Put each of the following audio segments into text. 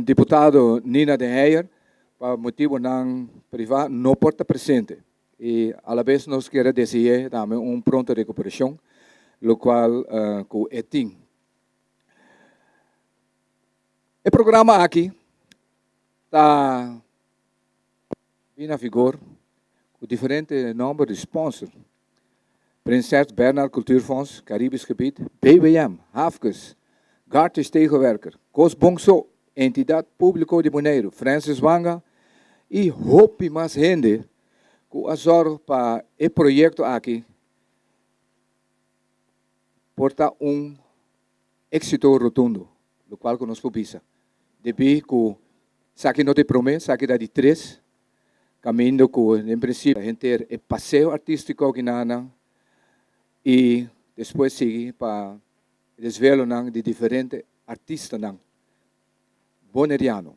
deputado Nina de Heyer, por motivo não privado, não porta presente. E, a la vez, nós queremos desejar também pronta recuperação, o qual com ETIN. O programa aqui está em vigor com diferentes números de sponsors. Prinses Bernhard Cultuurfonds, Caribisch Gebied, BBM, Hafkes, Gartes Tegenwerker, Cos Bongso, Entidade Público de Bonaire, Francis Wanga e Hope mais gente que azor para o projeto aqui porta êxito rotundo, o qual nós publica. Depois que saque não te promete, saque da de 3, caminho que em princípio a gente é passeio artístico que nana e depois sigue para desvelo de diferentes artistas boneriano.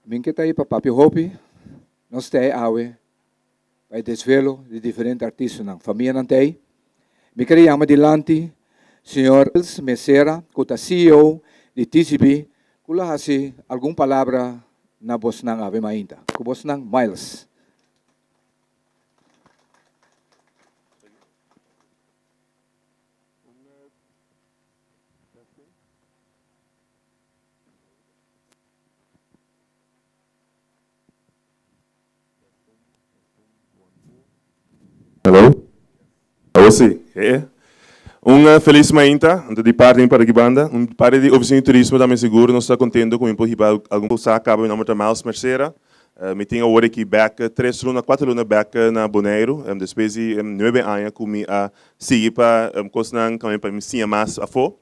Min que está aí para Papi Hopi, nós temos awe para desvelo de diferentes artistas família não tem. Me queria chamar adiante senhor Mesera, que é CEO de TCB, que lá hasi alguma palavra na voz ng ave mainta. Que voz ng Miles. Hello? Alô, sim. Feliz mainta, de parte para a banda, parte de oficina de turismo também seguro, nós estamos contentes com o impossível algum coisa acaba em nome da Miles Merceira. Me tinha agora aqui back 3 lunas, 4 lunas back na Bonaire, depois de 9 anos que me segui para coisa também para me sentir mais a fo.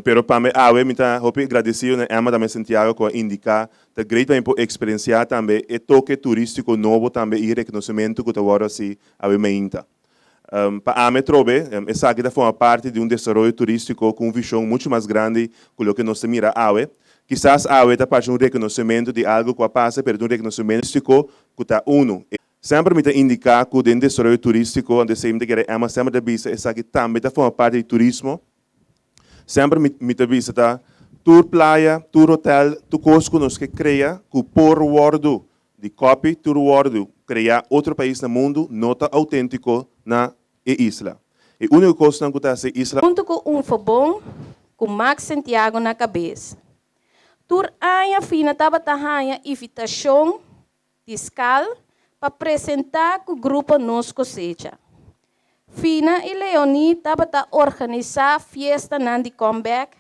Pero para mim, me está agradecido na Emma também Santiago com indicar da grande experiência também e toque turístico novo também e reconhecimento que agora se ave mainta. Para a Metrobe, essa aqui forma parte de desenvolvimento turístico com uma visão muito mais grande que o que nós mira AWE. Quizás AWE está parte de reconhecimento de algo que passa, mas um reconhecimento turístico que está Sempre me indicar que dentro do desenvolvimento turístico, onde sempre que é sempre da vista, essa aqui também forma parte de turismo. Sempre me vista tour playa, tour hotel, tu coisa que nós que cria, que por word de copy, tour word criar outro país no mundo, nota autêntico na isla. E a única coisa que está essa isla... Junto com fogão, com Max Santiago na cabeça. Tur aia fina estava tahanha invitação fiscal para apresentar que o grupo nos cosecha. Fina e Leoni estava a organizar festa de comeback,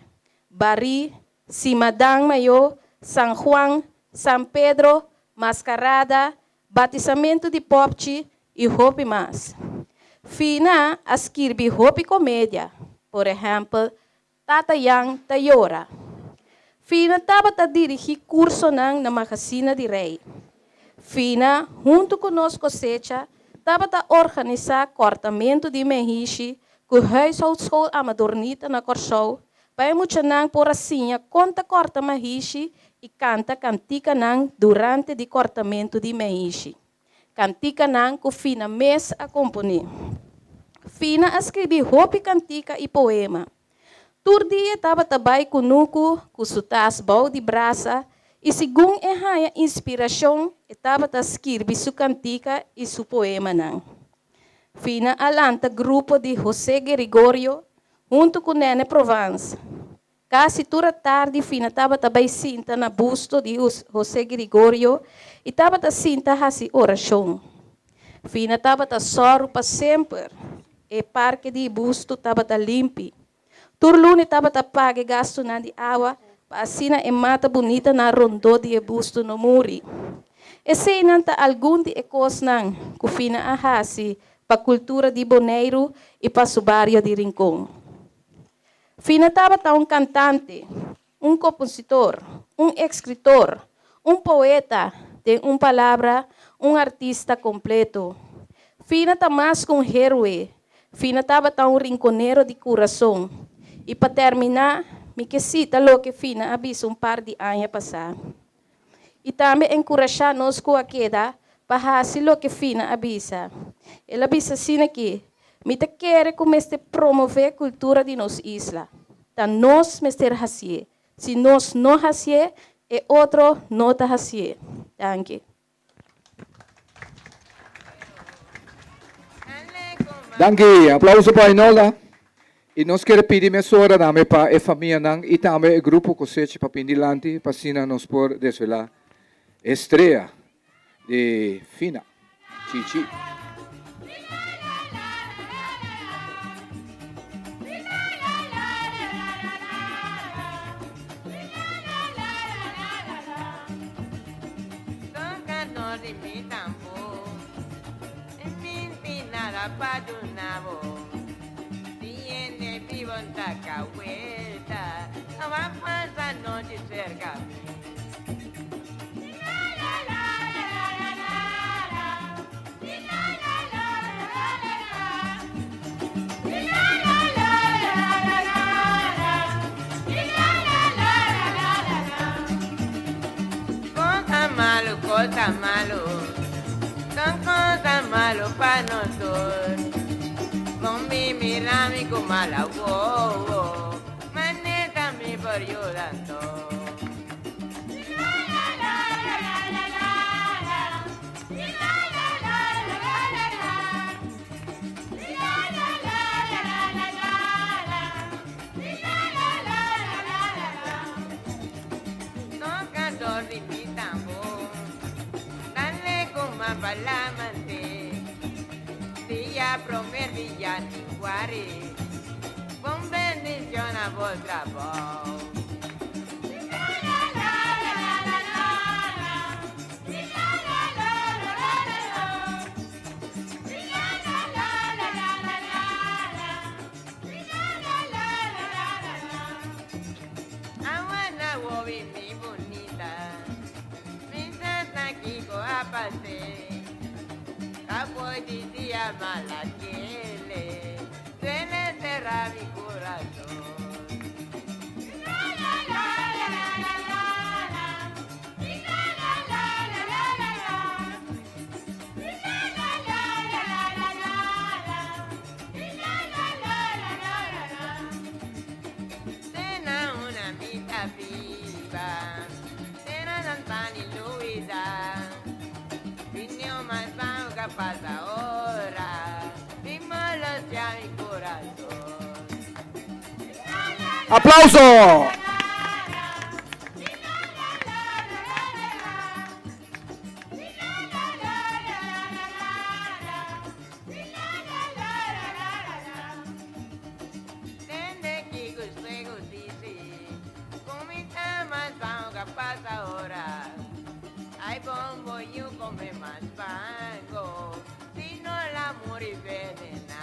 Bari, Simadang Mayo, San Juan, San Pedro, Mascarada, batizamento de Popchi e Hopi mais. Fina escreve Hopi comédia, por exemplo, Tata Yang Tayora. Fina estava a dirigir curso na Magazine de Rei. Fina, junto com nós cosecha, estava a organizar cortamento de mehishi, que o huishoudskool amadornita na Corsou, para muitos por assim, conta corta mehishi e canta cantica durante o cortamento de mehishi. Cantica que Fina mês a componer. Fina escreveu roupa cantica e poema. Tur dia estava também conosco, com sutas bau de braça, e segundo a inspiração, estava a escrever sua cantica e seu poema. Fina alanta grupo de José Gregorio, junto com Nene Provence. Quase toda tarde, Fina estava também cinta na busto de José Gregorio e estava a cinta a oração. Fina estava a soro para sempre. E parque de busto estava limpo. Turlune estava a pagar gasto de água para assinar e mata bonita na rondô de busto no muri. E se não está algum de ecos que Fina ahasi para a cultura de Bonaire e para o bairro de Rincón. Fina estava cantante, compositor, escritor, poeta, tem palavra, artista completo. Fina está mais com herói. Fina estava rinconeiro de coração. E para terminar, me que cita lo que Fina avisa par de anos passar. E também encorajar nós com a queda para fazer lo que Fina avisa. Ela avisa assim aqui, me quer começar a promover a cultura de nossa isla. Então nós mestre fazer, Si nós não hacemos, é outro não está fazendo. Danke. Danke, aplauso para Inola. E nós queremos pedir mesura para a família e também o grupo Cosecha para Pindilanti, para sina nos por desvelar estreia de Fina, Chichi. Vuelta, no va a pasar noche cerca. Cosa malo, son cosas malo para nosotros. Con mi mirami con mala wow, maneta mi por ayudando. Toca dormir mi tambor, dale con más palamante. Dia prometí ya ni guari, con bendición a vuestra voz. Aguana wobi mi bonita, mi tata kiko apate. Capo di día mala tiene, suele cerrar mi corazón. Cena una mitad viva, cena Santana y Luisa. Vino más que pasa ahora, mismo lo sea mi corazón. ¡Aplauso! Tende que luego dice, comita más que pasa ahora. Ay, bombo, yo come más pango, si no el amor y venena.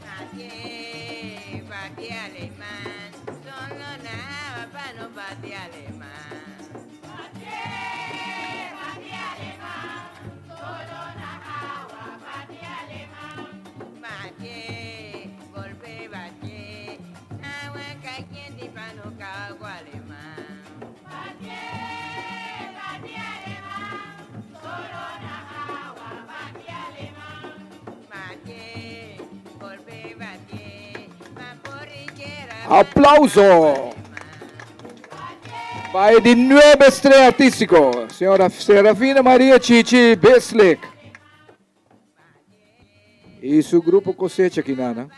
Nadie bate alemán, solo nada para no bate alemán. Bate, golpe, bate, agua caliente para no cago alemán. Bate alemán, solo na agua, bate alemán. Bate, golpe, bate, vaporillera. ¡Aplauso! Vai di nuevo estrella artístico, señora Serafina María Chichi Beslik. Y su grupo Cosecha Quinana.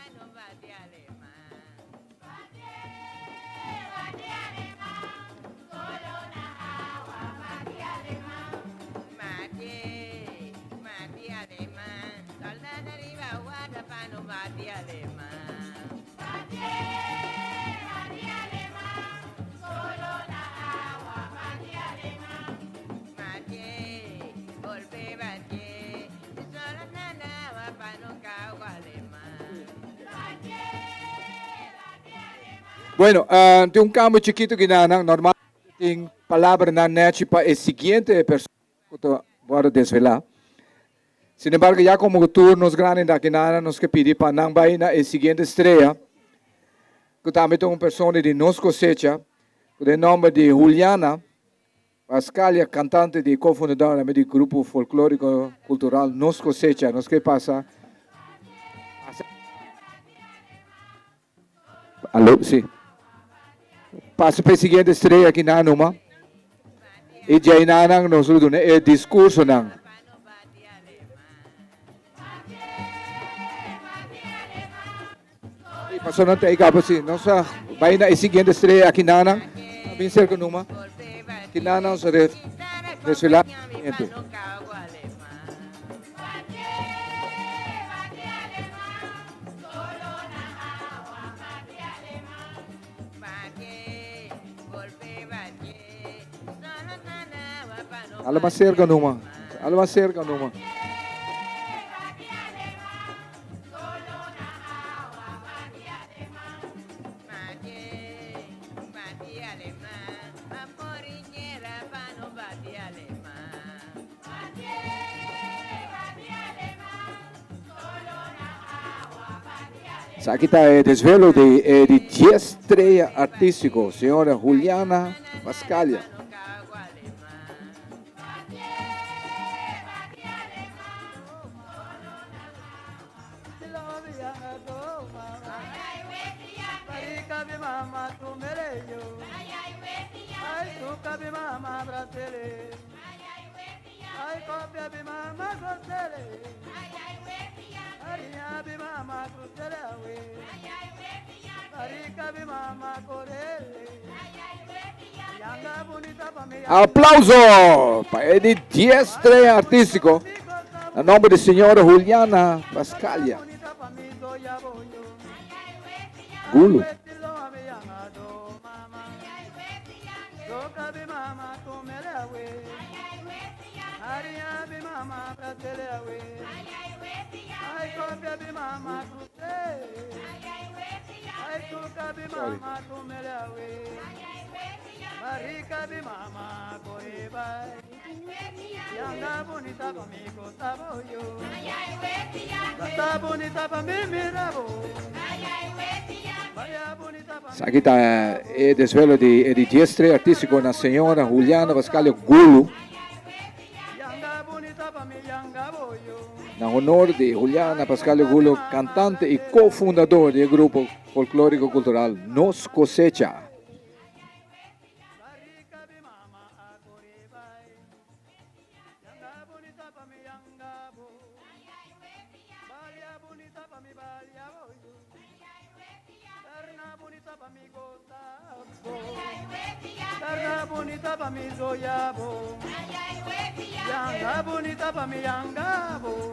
Bueno, tem cambio chiquito que normal tem palavra na net para a seguinte pessoa que eu vou desvelar. Sin embargo, já como turnos grandes da Quinana, nos que pedir para não vai na seguinte estreia, que também tem uma pessoa de nos cosecha, com o nome de Juliana, Pascalia, cantante e cofundadora do grupo folclórico cultural Nos Cosecha. Nos que passa? Alô, sim. Passa para a seguinte estreia aqui na Numa. E já inanang nos ludo é discurso nang. E passou não tem capa assim. Nossa, vai na seguinte estreia aqui na Nang. Vim cerca Numa. Aqui na Nang sa desfilar. Alama cerca Numa. Alama cerca Numa. Sa kita desvelo de 10 estreia artístico, senhora Juliana Pascalia. Aplauso para el 10 estreia artístico, a nome de senhora Juliana Pascalia. Gulo. Sa kita desvelo de 10 estreia artístico na senhora Juliana Pascalia Gulo. Na honor de Juliana Pascalia Gulo, cantante e cofundador do grupo folclórico cultural Nos Cosecha. Bonita pa mi zoyabo, yanga bonita pa mi yanga bo,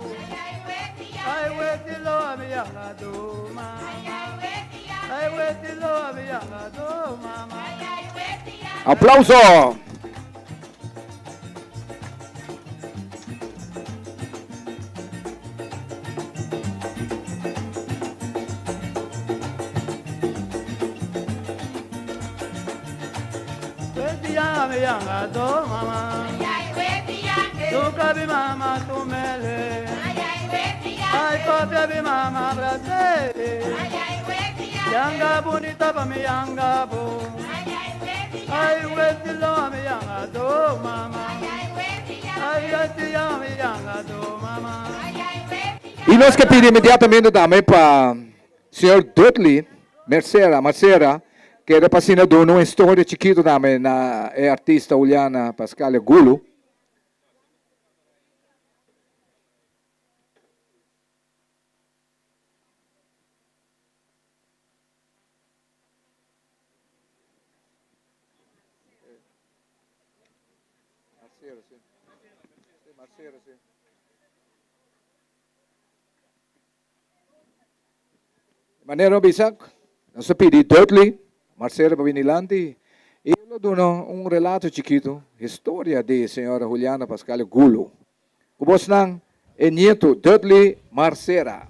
ay wetilo abi yanga do mama, ay wetilo abi yanga do mama. Aplauso. Yanga do mama, tu cabe mama tu mele, ay copia bi mama brate, yanga bonita pa mi yanga bo, ay wetilo mi yanga do mama, ay wetilo mi yanga do mama. E nós que pedimos imediatamente também para o senhor Dudley Marcera, que era patrocinador numa história chiquito também na artista Juliana Pascalia Gulo. Maneiro Bisak, nós pedimos Dudley Marcelo Babinilante, e eu dou relato chiquito, história de senhora Juliana Pascalia Gulo. Kubos nang nieto Dudley Marcera.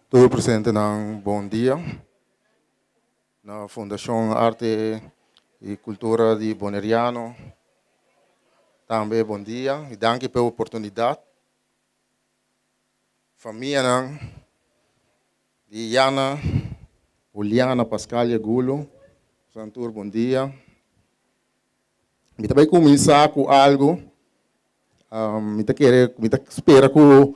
Todo presente ng Bom Dia, na Fundação Arte e Cultura de Boneriano. Também bom dia e danke pela oportunidade. família nang de Yana, Juliana, Pascal e Gulo. Santur, bom dia. Eu também começar com algo. Eu espero que os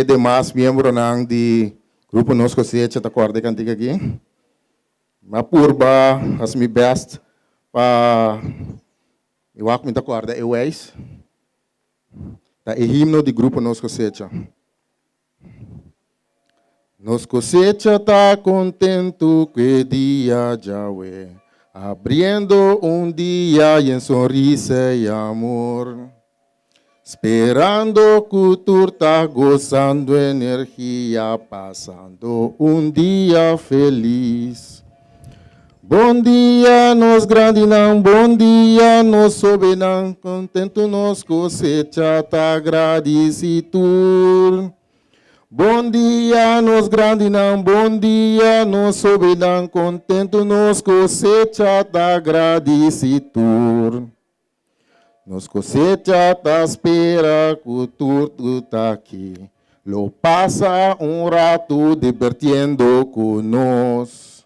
demais membros do grupo Nos Cosecha te acordem contigo aqui. Mas purba, as me best para eu acho que me acorda é o ex. Tá himno do grupo Nos Cosecha. Nos Cosecha tá contento que dia já é, abrindo dia em sonrisa e amor. Esperando que tu tá gozando energia, passando dia feliz. Bom dia, nos grande não, bom dia, nos soberano, contento nos cosecha, tá agradecido. Bom dia, nos grande não, bom dia, nos soberano, contento nos cosecha, tá agradecido. Nos cosecha, tá espera, que tu tá aqui. Lo passa rato divertindo conosco.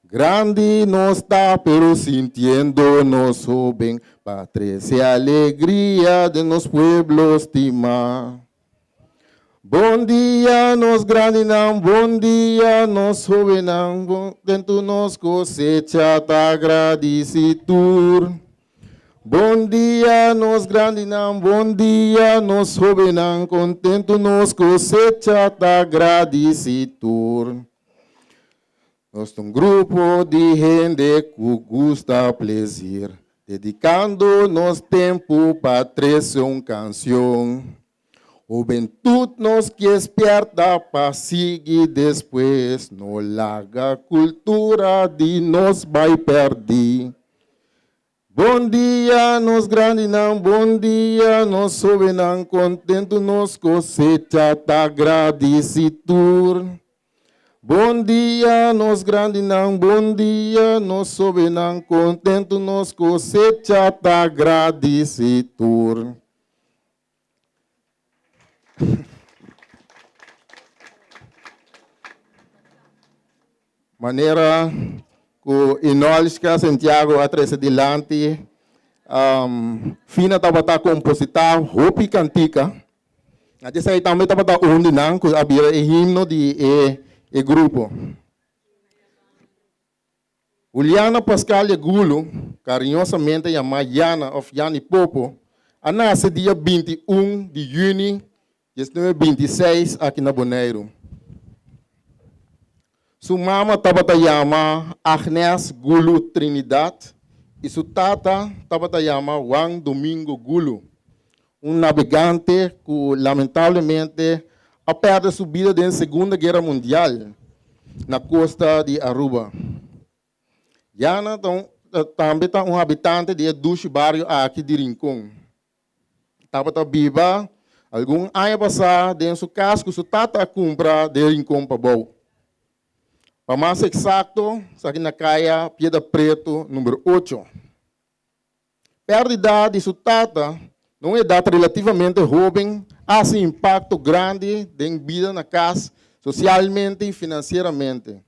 Grande no está, pero sintiendo-nos bem, patria e alegria de nos pueblos estima. Bom dia, nos grande não, bom dia, nos jovem não, dentro nos cosecha, tá agradecido. Bom dia, nos grande não, bom dia, nos jovem não, contento nos cosecha, tá agradecido. Nós somos um grupo de gente que gosta prazer, dedicando nosso tempo para trazer uma canção. Juventude nos que esperta para seguir depois, não larga cultura de nos vai perder. Bom dia, nos grande não, bom dia, nos soberano, contento nos cosecha, tá agradecido. Bom dia, nos grande não, bom dia, nos soberano, contento nos cosecha, tá agradecido. Maneira que nós que Santiago atrás adiante, fina estava a compositar, roupa cantica. Até aí também estava a unir, que havia o himno de e grupo. Juliana, Pascal e Gulo, carinhosamente chamada Yana of Yani Popo, nasce dia 21 de junho de 2026 aqui na Bonaire. Sua mama estava chamada Agnes Gulo Trinidad e sua tata estava chamada Juan Domingo Gulo, navegante que lamentavelmente a perde sua vida na Segunda Guerra Mundial, na costa de Aruba. Yana também é habitante de dois bairros aqui de Rincón. Estava viva, algum ano passado, em sua casa, que sua tata compra de Rincón para Bau. Para mais exato, aqui na caia Piedra Preto, número 8. Perto da idade de sua tata, não é idade relativamente jovem, há um impacto grande em vida na casa, socialmente e financeiramente.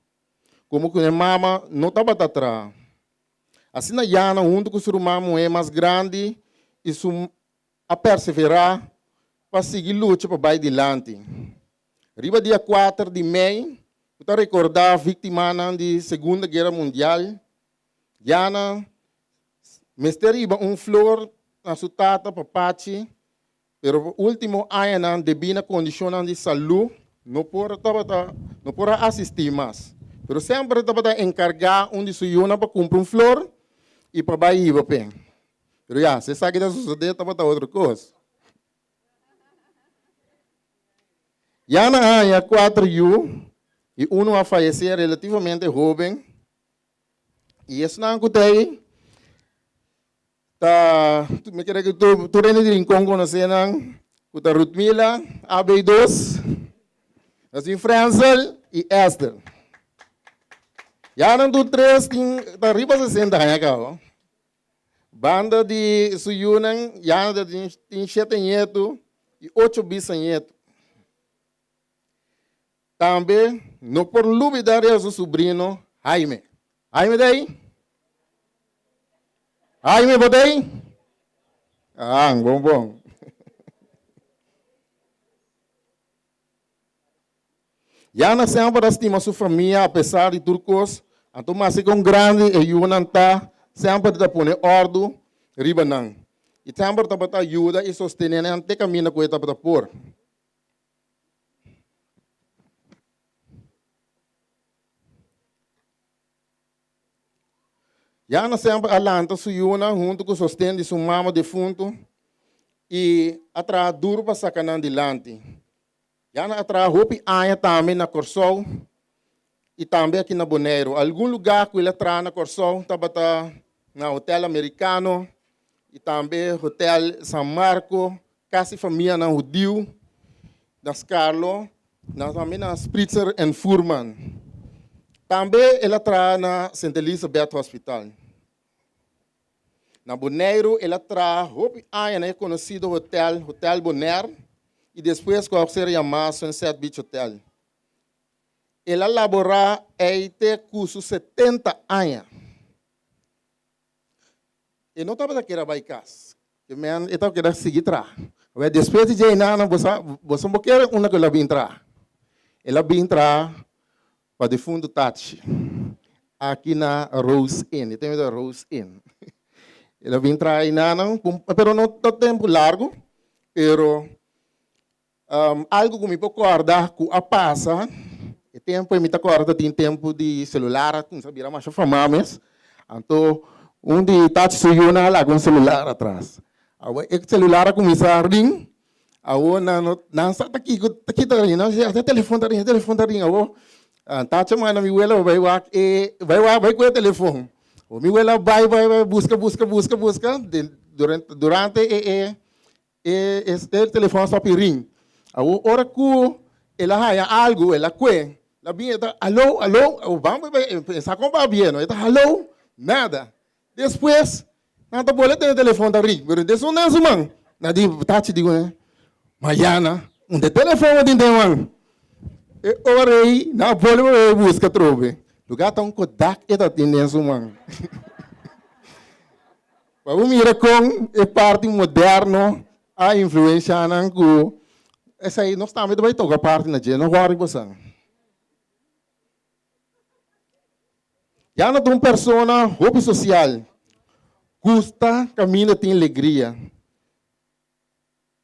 Como que a mama não estava atrás. Assim, na Yana, junto com o ser humano é mais grande e a perseverar para seguir luta para ir adiante. Riba dia 4 de maio, eu recordar a vítima da Segunda Guerra Mundial. Yana, mesteriba flor na sua tata, papachi, pero o último ano de na condição de saúde, não pode assistir mais. Pero sempre estava encargar onde se iam para comprar flor e para ir para bem. Pero já, você sabe que está sucedendo, estava outra coisa. Já na área 4 anos, e um a falecer relativamente jovem, e esse não acontece. Me quero que tu reino de Rincón conhecendo o da Rutmila, AB2, assim Francel e Esther. Já não tu três da riba 60 anos, banda de Suyunan, já tem 7 netos e 8 bisnetos. Também, não por olvidar o seu sobrinho, Jaime. Jaime daí? Jaime, você daí? Ah, bom. Já na sempre estima sua família, apesar de tudo coisa, então mas com grande e unanta, sempre da pone ordem, ribanang. E sempre da bata ajuda e sostener ante caminho que está para por. Já na sempre alanta suyuna junto com sostém de sua mama defunto e atrás duro para sacanan dilante. Já na atrás hopi aia também na Corsol e também aqui na Bonaire. Algum lugar que ele atrás na Corsol, estava na Hotel Americano e também Hotel San Marco, Casa Família na Judio, nas Carlo, também na Spritzer and Furman. Também ele atrás na St. Elizabeth Hospital. Na Bonaire, ele atrás hopi aia é conhecido Hotel Bonaire. E depois que ser chamado Sunset Beach Hotel. Ele elaborou este curso 70 anos. E não estava querendo baicas. Eu estava querendo seguir atrás. Depois de Jaina, você não quer uma que ela vem entrar. Ela vem entrar para o fundo Tachi. Aqui na Rose Inn. Tem a Rose Inn. Ela vem entrar aí, mas não está tempo largo. Pero algo que me recorda que a passa, o tempo me recorda tem tempo de celular, não sabia mais famosos. Então, onde touch suyuna lá com celular atrás. O celular começa a ring, não está aqui tá ring, não é telefone tá ring, touch mana mi wela vai com o telefone. O mi wela vai busca durante o telefone só ring. A hora que ela haya algo, ela que, ela vinha, alô, vamos pensar como vai bem, não? Alô, nada. Depois, não está boleta no telefone da ring, mas depois não é isso, mano. Na digo, tá te digo, né? Mariana, de telefone de mano. Ora aí, na boleta busca trove. Lugar tá Kodak e tá tendência, mano. Vamos mirar com a parte moderna, a influência na que essa aí nós também vai tocar parte na gente, não vai você. Já não tem uma pessoa, roupa social, custa, caminha, tem alegria.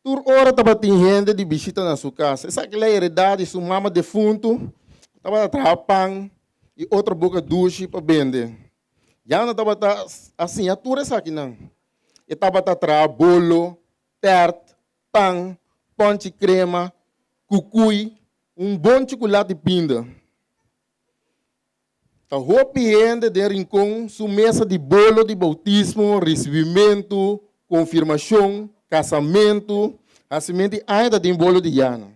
Por hora estava tem gente de visita na sua casa. Essa aquela heredade, sua mama defunto, estava atrapalhando e outra boca duche para vender. Já não estava assim, a tua essa aqui não. Estava atrás bolo, tarte, pão, pão de crema, cucuy, bom chocolate pinda. A roupa de rincão, sua mesa de bolo de bautismo, recebimento, confirmação, casamento, ainda tem bolo de Jana.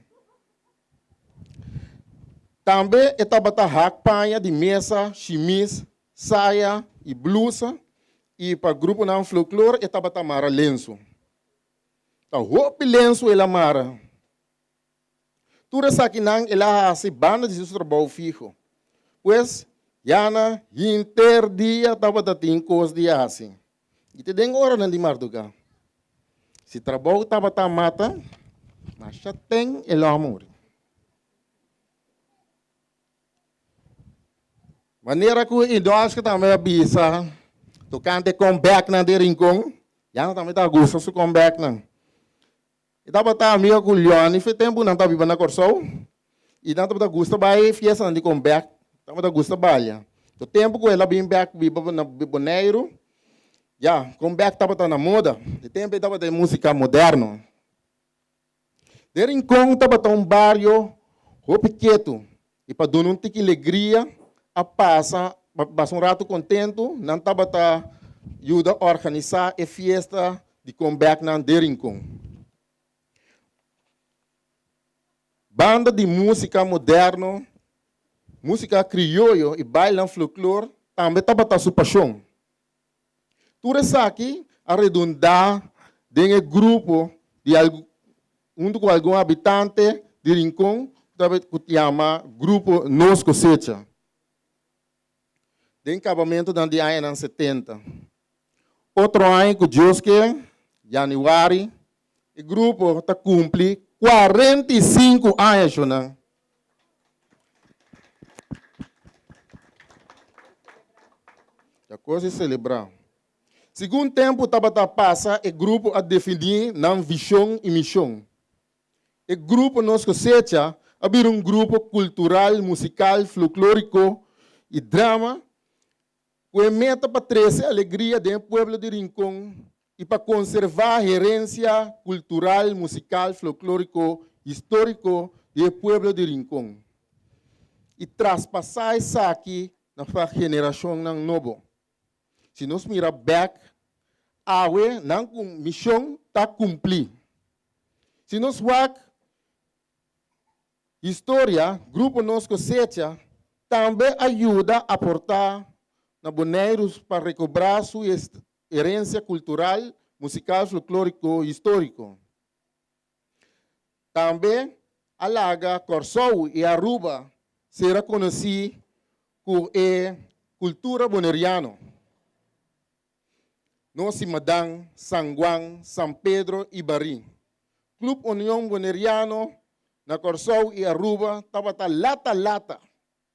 Também estava a rapanha de mesa, chemise, saia e blusa. E para o grupo não folclore, estava a mara lenço. A roupa lenço ela mara. Tudo isso aqui não, ela se banda de seu trabalho fijo. Pois, Jana, dia estava a ter coisa de assim. E te den hora não de marduga. Se trabalho estava a mata, mas já tem ele amor. Maneira que nós que também avisa, tu cante comeback na de rincão, já não também está gosto de comeback não. E estava a amiga com o Leon, e foi tempo não estava vivendo na Corsol, e não estava a gosto de fiesta de comeback, estava a gosto de balha. O tempo que ela vem back na Bonaire, já, comeback estava na moda, o tempo estava de música moderna. De rincão estava um bairro, pequeno, e para dar um tique alegria, a passa um rato contento, não estava a ajudar a organizar a festa de comeback na Rincon. Banda de música moderna, música crioulo e baile folclore, também estava a sua paixão. Tudo isso aqui, arredondar de um grupo de algum habitante de Rincon, que chama Grupo Nos Cosecha. De acabamento da ano 70. Outro ano que Deus quer, janeiro, o grupo está cumpre 45 anos. Né? A coisa é celebrar. Segundo tempo, estava passa, o grupo a definir na visão e missão. O grupo Nos Cosecha abrir grupo cultural, musical, folclórico e drama, que meta para trazer alegria do povo de Rincón e para conservar a herência cultural, musical, folclórico, histórico do povo de Rincón. E traspassar isso aqui na geração nova. Se nós mira back, a missão está cumprida. Se nós vamos história, Grupo Nos Cosecha, também ajuda a aportar na Boneiros para recobrar sua herência cultural, musical, folclórico e histórico. Também alaga Corsou e Aruba será conhecido como a cultura boneriana. Nós Madang, San Juan, San Pedro e Bari. Clube União Boneriano na Corsou e Aruba estava lata.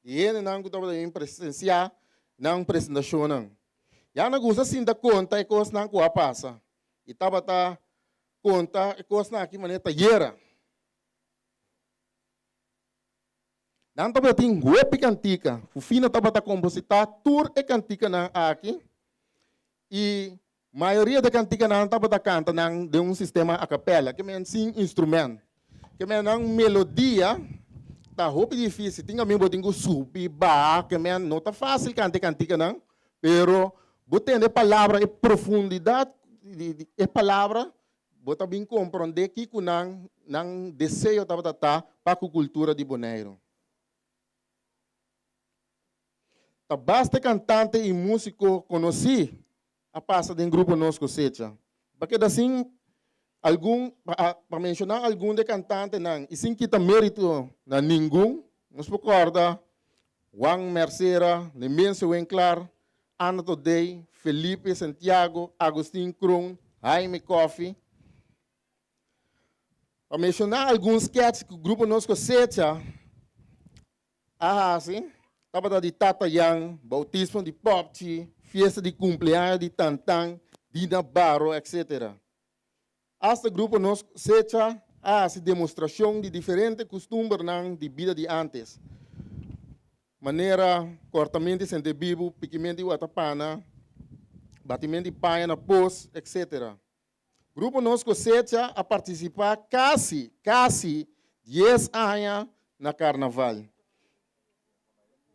E ele não estava em presenciar na apresentação. Já não gosta assim da conta e coisa não que passa. E estava conta e coisa aqui maneira talheira. Não estava tem web cantica. O fino estava compositar tour e cantica na aqui. E a maioria da cantica não estava canta de um sistema a capela, que é sem instrumento. Que é uma melodia, tá roupa difícil, tinha mesmo botinho subir, ba, que é não tá fácil cantica não, pero botando a palavra e profundidade de palavra, bota bem compreender que não desejo para a cultura de Bonaire. Tá basta cantante e músico conheci a passa de grupo Nos Cosecha. Porque assim para mencionar algum de cantante não, e sem quitar mérito na nenhum, nos recorda Juan Mercera, Nemencio Winkler, Ana Todei, Felipe Santiago, Agustín Krum, Jaime Coffey. Para mencionar alguns sketches que o grupo Nos Cosecha, assim, estava de Tata Yang, bautismo de Popchi, festa de cumpleaños de Tantan, Dina Barro, etc. Este grupo Nos Cosecha hace demonstração de diferentes costumes de vida de antes. Maneira, cortamento sem debibo, piquimento de watapana, batimento de panha na pós, etc. Grupo Nos Cosecha a participar quase 10 anos na Carnaval.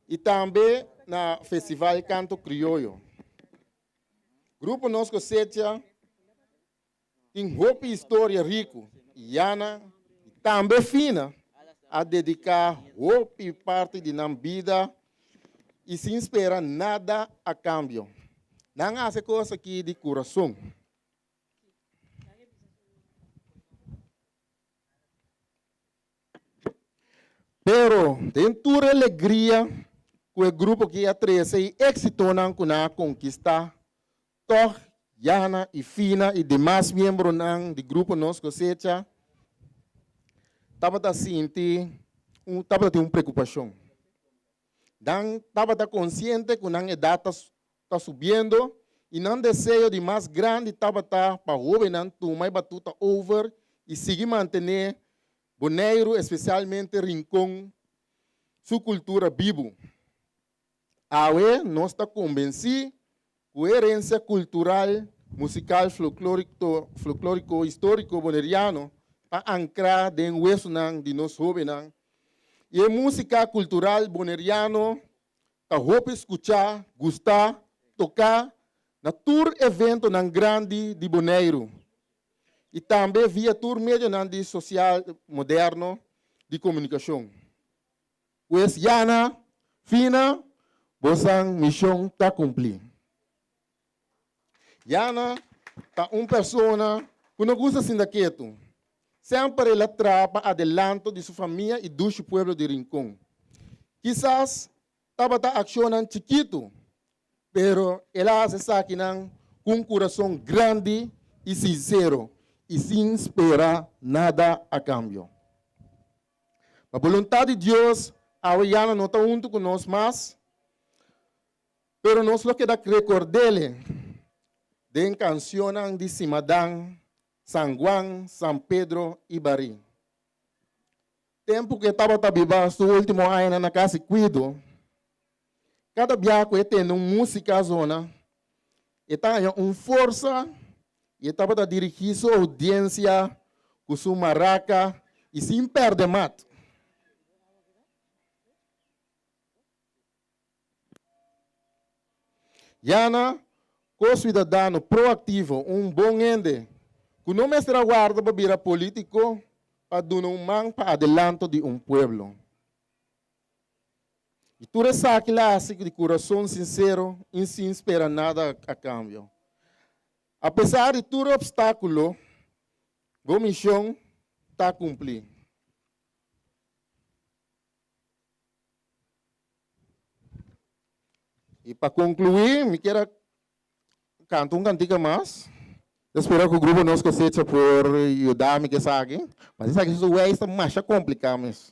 E também na Festival Canto Criollo. Grupo Nos Cosecha tem roupa e história rico, e Ana também fina, a dedicar roupa e parte de nossa vida e sem esperar nada a cambio. Não há essa coisa aqui de coração. Pero, dentro da alegria, que o grupo que a 13 e êxito não conquistar, toh Yana e Fina e demais membros do grupo Nos Cosecha estava sentindo uma preocupação. Estava consciente que a idade está subindo e não desejo de mais grande estava para governar mais batuta over e seguir manter Bonaire, especialmente Rincón, sua cultura viva. Aue, nós está convencido que a herência cultural, musical, folclórico, histórico boneriano está ancrada em hueso de nós jovens. E a música cultural boneriano está roupa escutar, gostar, tocar na tour evento grande de Bonaire. E também via tour meio de social moderno de comunicação. Pois Yana, Fina, vossa missão está cumprida. Yana está uma pessoa que não gosta assim daquilo. sempre ela trapa adelanto de sua família e do seu pueblo de Rincón. Quizás estava accionando chiquito, pero ela hace aqui com um coração grande e sincero e sem esperar nada a cambio. A vontade de Deus, a Oyana não está junto conosco mais, pero nós lo que da recordele de canção de Simadang, San Juan, San Pedro e Bari. Tempo que estava viva, o último ano na casa cuido, cada biaco tem uma música zona, e tem uma força, e estava dirigir sua audiência com sua maraca e sem perder mato. Jana, co-cidadano proativo, um bom ende, que não me será guarda para virar político, para dar um man para adelanto de um pueblo. E tu ressaque lá, de coração sincero, e sem esperar nada a cambio. Apesar de todo obstáculo, a missão está cumprida. E para concluir, me quero cantar uma cantiga mais. Eu espero que o grupo nos cosecha por ajudar-me que sabe. Mas isso aqui é mais complicado mesmo.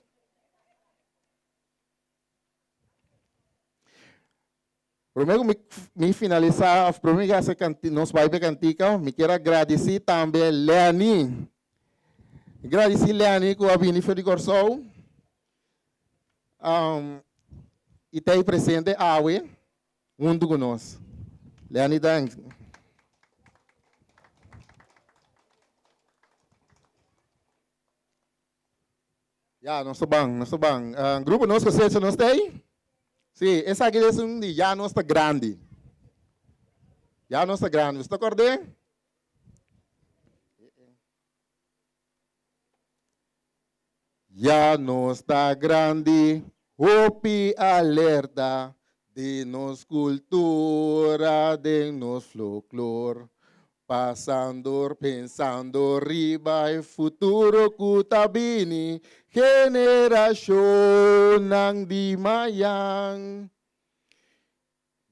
Primeiro, me finalizar, primeiro que nós vamos ver cantiga, me quero agradecer também Leani. Agradecer Leani que a Vini de Corsol. E tem presente a Aue, junto conosco. Leani Dan. Ya, nós estamos bem. Grupo nós cosecha, nós tem? Sim, essa aqui é um de já não está grande. Já não está grande. Você está acordando? Já não está grande. Hopi alerta de nos cultura, de nos folclore. Passando, pensando, riba e futuro kutabini, geração ng di mayang.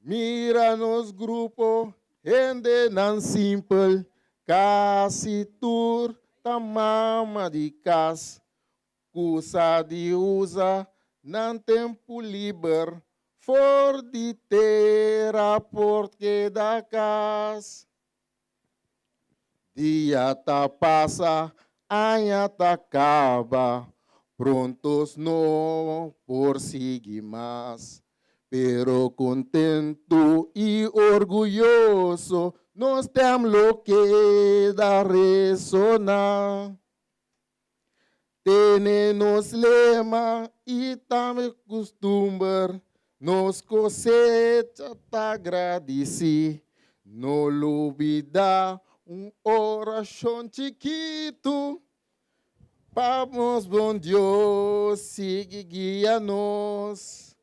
Mira nos grupo, gente nan simple, kasi tur, tamama di kas, kusa di usa, nan tempo liber, for di terra porque da kas. Dia ta passa, año ta acaba, prontos no por seguir más. Pero contento y orgulloso, nos temos lo que da resonar. Tenemos lema y também costumbre, nos cosecha ta agradecer, no lo olvidar. Oração chiquito, vamos, bom Deus, siga guia-nos,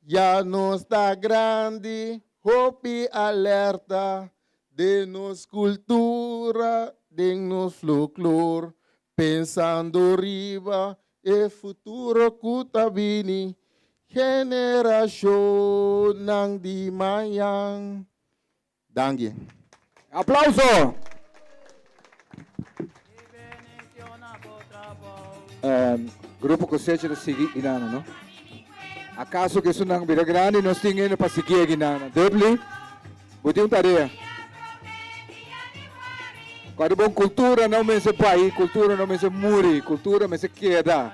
já nos dá grande, hope alerta, de nos cultura, de nos folclore, pensando riba, e futuro kutabini, geração ng di mayang. Danke. Aplauso! Grupo Cosecha de seguir inana, no? Acaso que isso não vira grande, nós temos para seguir inana. Debli, botem tarefa. Quando bom cultura não me se pai, cultura não me se muri, cultura me se queda.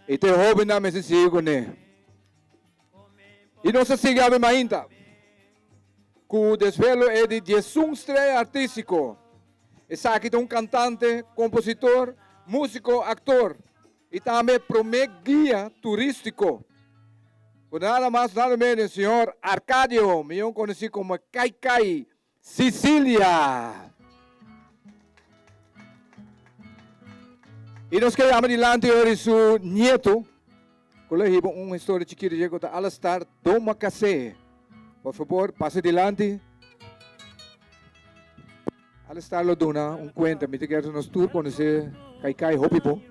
E te hobby não me se sigo, né? E não se siga a mainta. O desvelo é de 11 estreia artístico. Essa aqui tem cantante, compositor, músico, ator. E também promete guia turístico. Com nada mais, nada menos, o senhor Arcadio, melhor conhecido como Kaikai, Sicília. E nós queremos adiante hoje seu neto. Colega, uma história chiquita, chegou a Alastar Domacacé. Por favor, passe adelante. Al estarlo duna, un cuenta, mi te quero nos tour con ese Kaikai Hopi po.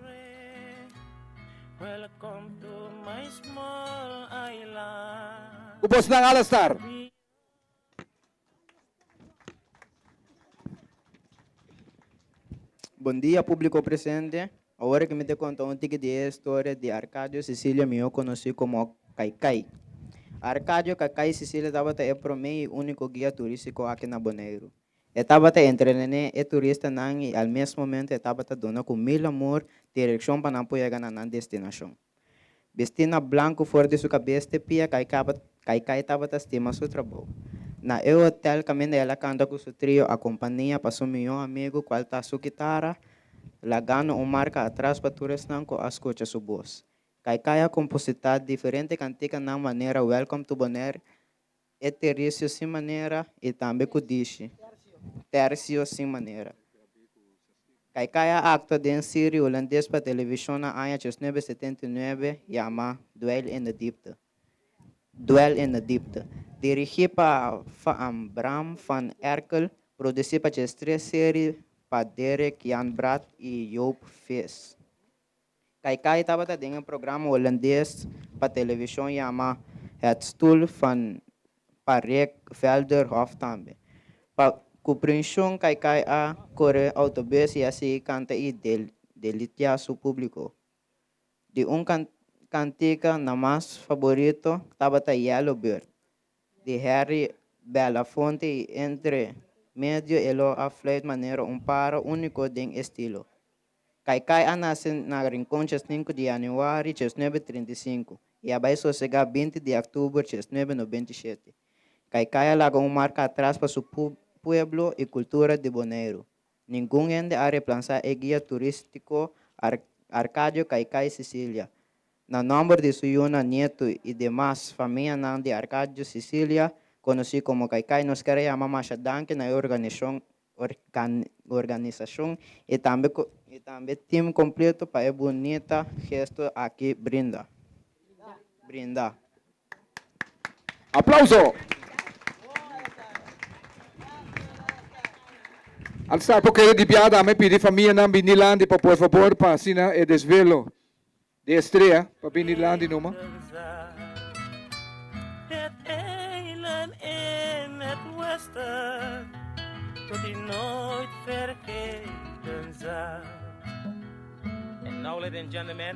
Welcome to my small island. Ubos ng Alastar. Bom dia, público presente. Agora que me te conta um tique de história de Arcádio Sicília, me eu conheci como Caicai. Arcádio Caicai Sicília estava é para mim o único guia turístico aqui na Bonaire. Estava entre nene e turista nang e ao mesmo momento estava dona com mil amor direção para não apoiar na destinação. Vestina branco fora de sua cabeça, pia Caicai estava estima seu trabalho. Na hotel caminho ela canta com seu trio, a companhia passou meu amigo qual tá sua guitarra, lagando marca atrás para turistas com as coisas sua voz. Caicai a compositar diferente cantica na maneira Welcome to Bonaire, e terrício sem maneira e também com dishi. Tercio sem maneira. Caicai a acto de série holandês para televisão na ano 1979, chama Dwell in the Diepte. Dwell in the Diepte. Dirigido por Bram van Erkel, produzido por as três séries para Derek Jan Brad e Joop Vis. Caicai estava em um programa holandês para televisão chamado Het Stoel van Parek Velderhof também. Para compreensão, Caicai a correr autobus e assim canta e delitia seu público. De cantica na mais favorito estava Yellow Bird, de Harry Belafonte e entre medio elo a fleit maneira para único de estilo. Caicai a nasce na Rincón 5 de janeiro de 1935 e vai sossegar 20 de outubro de 1997. Caicai larga marca atrás para seu pueblo e cultura de Bonaire. Nenhum ende a replançar o guia turístico Arcádio Caicai Sicília. Na nome de seu neto e demais família de Arcádio Sicília, conhecido como Caicai, nos quer chamar mais danke na organização e também time completo para a bonita gesto aqui brinda. Aplauso. Al estar porque de piada me pedi família na Binilandi para por favor para sina e desvelo de estreia para Binilandi numa. Het eiland in het westen, tot die nooit vergeten zal. And now, ladies and gentlemen,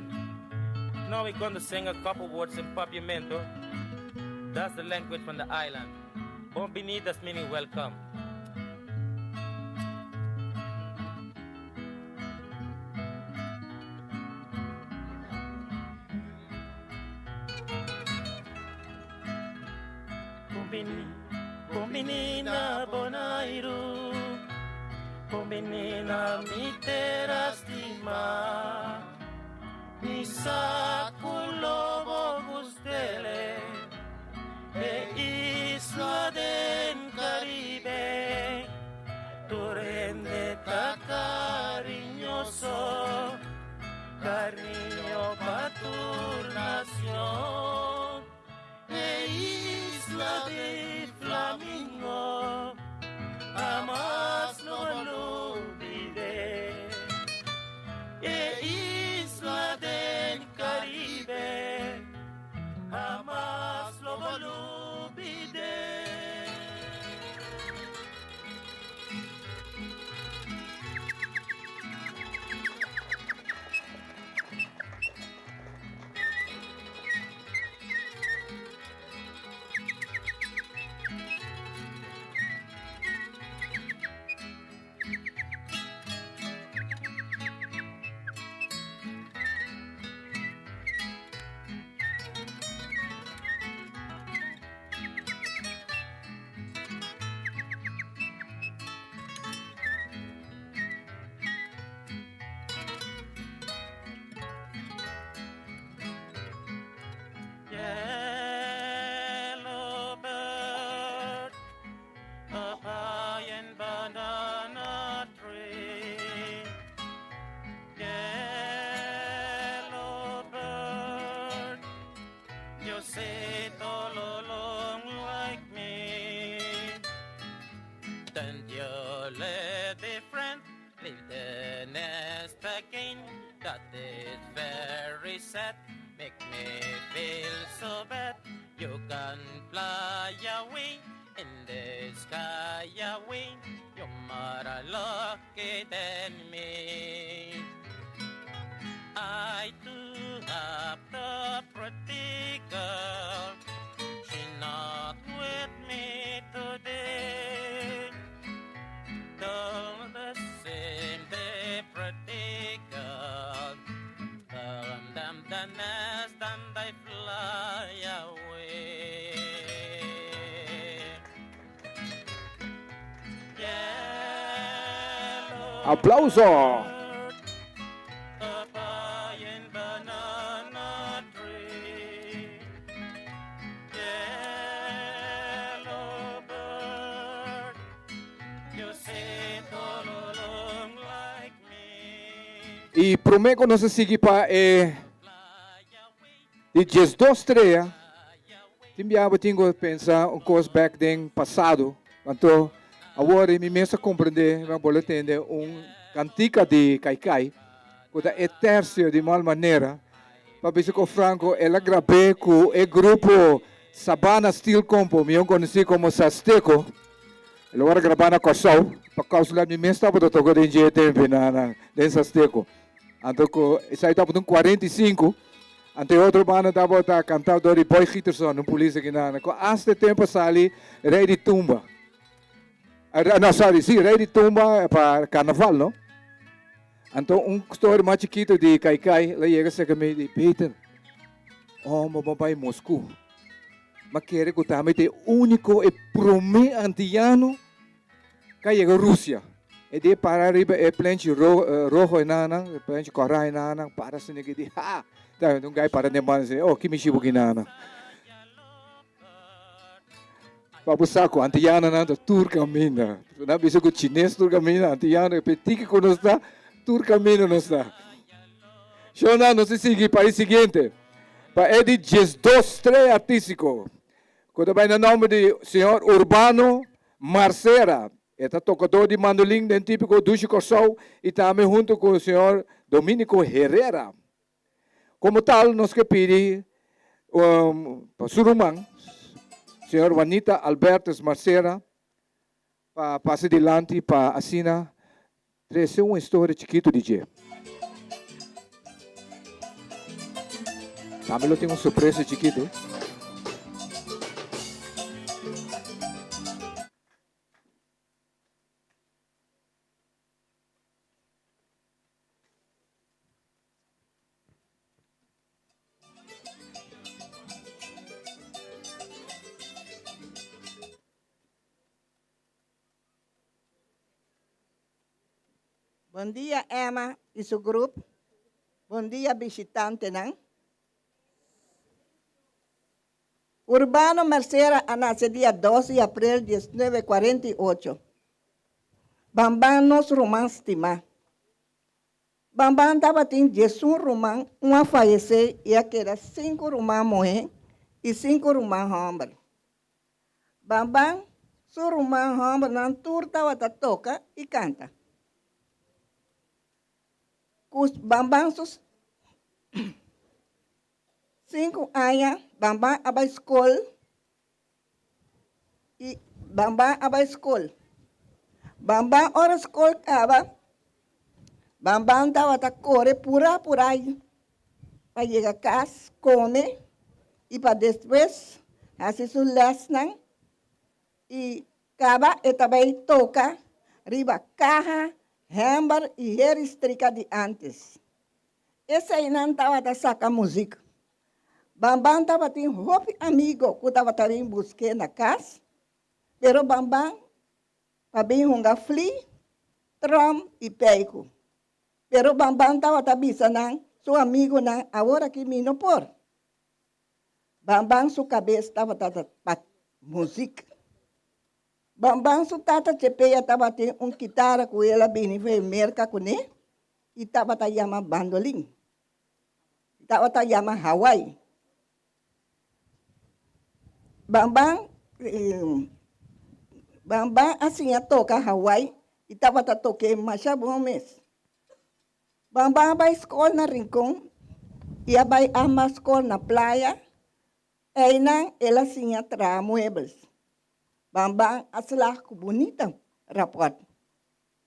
now we're going to sing a couple words in Papiamento. That's the language from the island. Bombinitas meaning welcome. Bombinina Bonairo, Bombinina mi terastima, mi saculo gustele, e isla del Caribe, torrente cariñoso, cariño pa' tu nación, isla de Flamingo, jamás no lo olvidé. Isla del Caribe, jamás lo olvidé. Yellow bird, up high in banana tree. Yellow bird, you sit all along like me. Then your lady friend leave the nest again me feel so bad. You can fly away in the sky away. You're more lucky than me. I too have the pretty girl. She's not with me today. Don't the same day, pretty girl. Them the nest and I fly away. Yellow Aplauso. bird, up high in banana tree. Yellow bird, you sit all alone like me. E prometo não se seguir para de 2-3. Timbiaba tinha pensar um coisa back then passado. Então, agora me mesmo compreender, me vou entender cantica de Kaikai, que é terceiro de mal maneira. Para ver se o Franco ela gravou com o grupo Sabana Steel Compo, me conheci como Sasteco. Ele agora gravando na Corsol, para causa da minha mesma estava tocando em tempo na Sasteco. Então, isso aí estava com 45. Ante outro banda estava cantando de Boy Gitterson, um polícia aqui na. Hasta tempo sali Rei de Tumba. Não, sorry, sim, Rei de Tumba para carnaval, não? Então, história mais chiquito de Kaikai, lá chega a me de Peter, meu papai em Moscou. Mas quer que também é único e promê antiano que chega a Rússia. E de para arriba é planche rojo e nana, planche corai nana, para se negue de ha. Então, gai para neman se, que me chibo nana. Papo saco, antiano nada, turca mina. Na bisa com chinês turca mina, antiano, petit que não está, turca mina não está. Shona, não se sigue para o seguinte. Para Edi 2-3 artístico. Quando vai no nome de senhor Urbano Marcera. Está tocador de mandolim, den típico Dushi Corsol, e também junto com o senhor Dominico Herrera. Como tal, nós que pedimos para Surumang, senhor Juanita Albertes Marcera, para passar adiante, para assinar, trazer uma história chiquita de dia. Também tem uma surpresa chiquita. Bom dia, Emma e seu grupo. Bom dia, visitante, não? Urbano Marcera nasceu dia 12 de abril de 1948. Bambam nos romãs estima. Bambam estava tendo 18 romãs, uma faleceu e aqueles 5 romãs morreram e 5 romãs homens. Bambam, seu romã homem, não turta estava toca e canta. Os Bambam, 5 anos, Bambam aba escola e Bambam aba escola. Bambam ora escola acaba, Bambam estava a correr por aí para chegar a casa, come e para depois fazer sua lesson e acaba e também toca riba carro, hammer e estrica de antes. Esse aí não estava a sacar música. Bambam estava tendo roupa amigo que estava também buscando na casa. Pero Bambam também hunga fli, trom e peico. Pero Bambam estava também seu amigo não agora que me não por. Bambam sua cabeça estava para música. Bambam sua tata chepeia estava tendo guitarra com ela bem vermelha com ele e estava a chamar bandolim. Estava a chamar Hawaii. Bambam assim a toca Hawaii e estava a tocar Macha Gomes. Bambam vai à escola na Rincon Ia vai a mascor na praia, e não ela tinha tra muebles. Bambang aslah ku bonita rapot.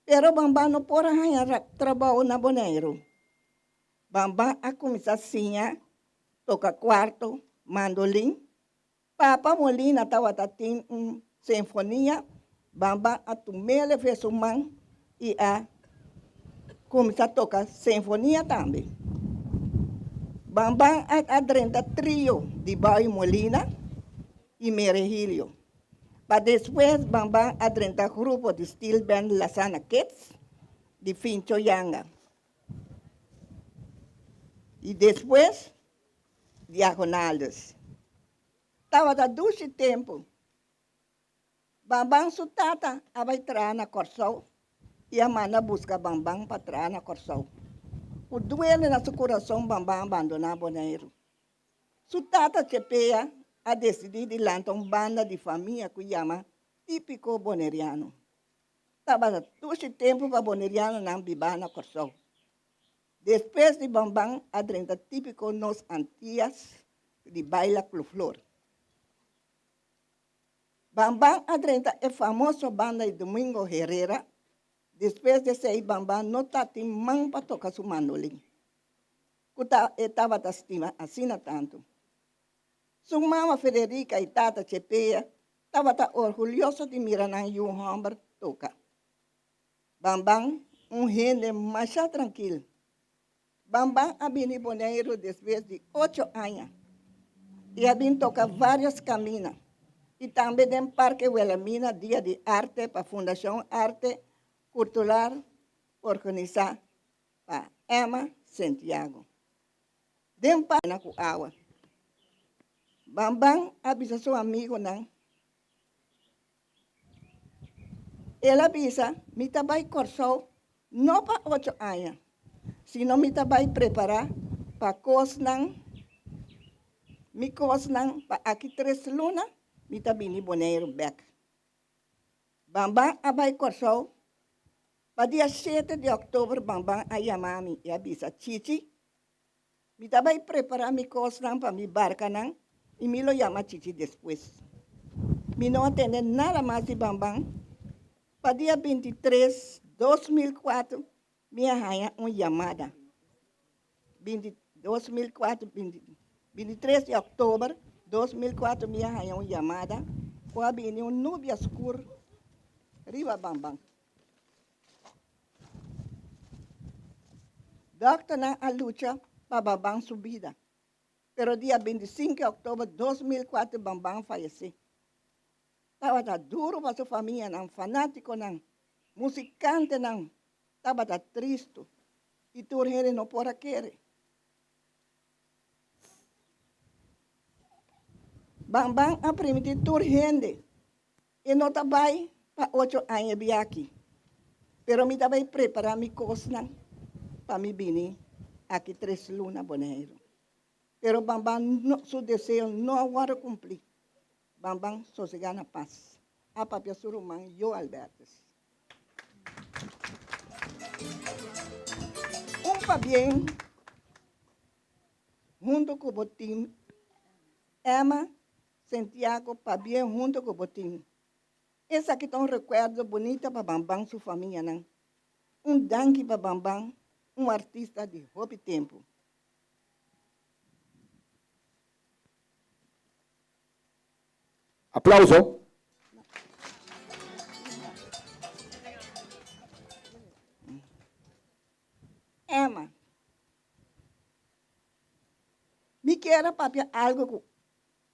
Pero Bambang no pora hanya trabalho na Bonaire. Bambang a comissacinha toca quarto, mandolim. Papa Molina estava tatin sinfonia. Bambang a tumele fez o man e a começar a tocar sinfonia também. Bambang a adrenta trio de Baui Molina e Merehilio. Mas depois Bambang adrenta grupo de Steel Band Lasana Kids de Fincho Yanga. E depois, Diagonales. Estava da duche tempo. Bambang sutata vai entrar na Corsol e a mana busca Bambang para entrar na Corsol. O doele na seu coração Bambang abandonar Bonaire. Sutata Chepeia a decidir de lançar uma banda de família que chama típico boneriano. Estava todo tempo para boneriano não bibar na Corsol. Depois de Bambang, a drenta típico nos Antillas de Baila Cluflor. Bambang a drenta é famoso banda de Domingo Herrera. Depois de sair Bambang, não está timão para tocar seu mandolim. Estava da estima assim tanto. Sua mama Federica e tata Chepeia estava orgulhosa de mirar na Humber tocar. Bambang, gente mais tranquilo. Bambang a bini Bonaire depois de 8 anos. E a bini tocar vários caminhos. E também no Parque Wilhelmina, Dia de Arte, para a Fundação Arte Cultural, organizar para Emma Santiago. Dem para com água. Bambang avisa seu amigo não. Ele avisa, me trabalho Corsol, não para 8 anos, senão me trabalho preparar para cosnan, me cosnan para aqui 3 lunas, me trabalho Bonaire back. Bambang abai Corsol, para dia 7 de outubro, Bambang a chamar-me e avisa, Chichi, me trabalho preparar me cosnan para me barca não, e me lo chama Chichi depois. Me não atende nada mais de Bambang. Para dia 23 de 2004, me arranha uma chamada. 23 de outubro de 2004, me arranha uma chamada. Com a bini um nuvem escura, riba Bambang. Doctor na a luta para Bambang subida. Pero dia 25 de outubro de 2004, Bambang faleceu. Estava duro para sua família, não, fanático, não, musicante, não. Estava triste. E tu ele não pode querer. Bambang a permitir tu gente. E não trabalha para 8 anos de aqui. Pero me trabalha preparar minha coisa para me vir aqui 3 lunas Bonaire. Pero Bambang, seu desejo não agora cumprir. Bambang sossegar na paz. A papia surumang, eu Albertes. Pa bem, junto com o botim, Emma Santiago, pa bem, junto com o botim. Esse aqui é um recuerdo bonito para Bambang, sua família, não? Danke para Bambang, artista de hobby tempo. Aplauso. Emma, me quero papel algo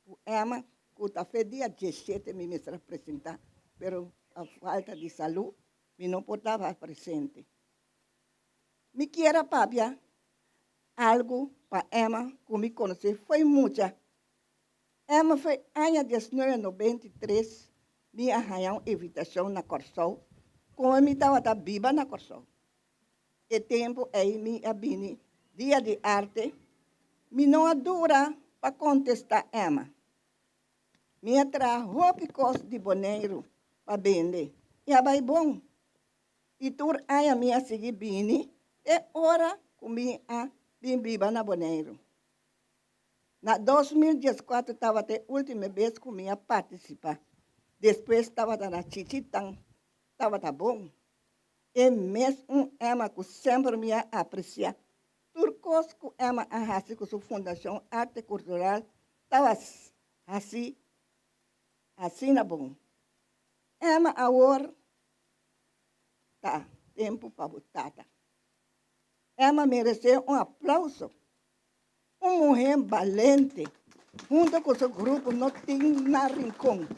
com Emma, que está feliz dia 17 me apresentar, pero a falta de saúde, me não portava presente. Me quero papel algo para Emma, que me conheci, foi muita. Emma foi em 1993, me arranhou invitação na Corsol, como me estava viva na Corsol. E tempo aí me abini, dia de arte, me não adora para contestar Emma. Me atra roupas de Bonaire para vender. E abai bom. E tur aí a minha seguir bini, é hora que me a bim viva na Bonaire. Na 2014 estava a última vez que eu ia participar. Depois estava na Chichitang, estava bom. E mesmo Emma que sempre me aprecia. Turcos que Emma arrasa com sua Fundação Arte Cultural, estava assim na bom. Emma agora tá tempo para botar. Emma mereceu um aplauso. Uma mulher valente, junto com seu grupo, não tem na rincão.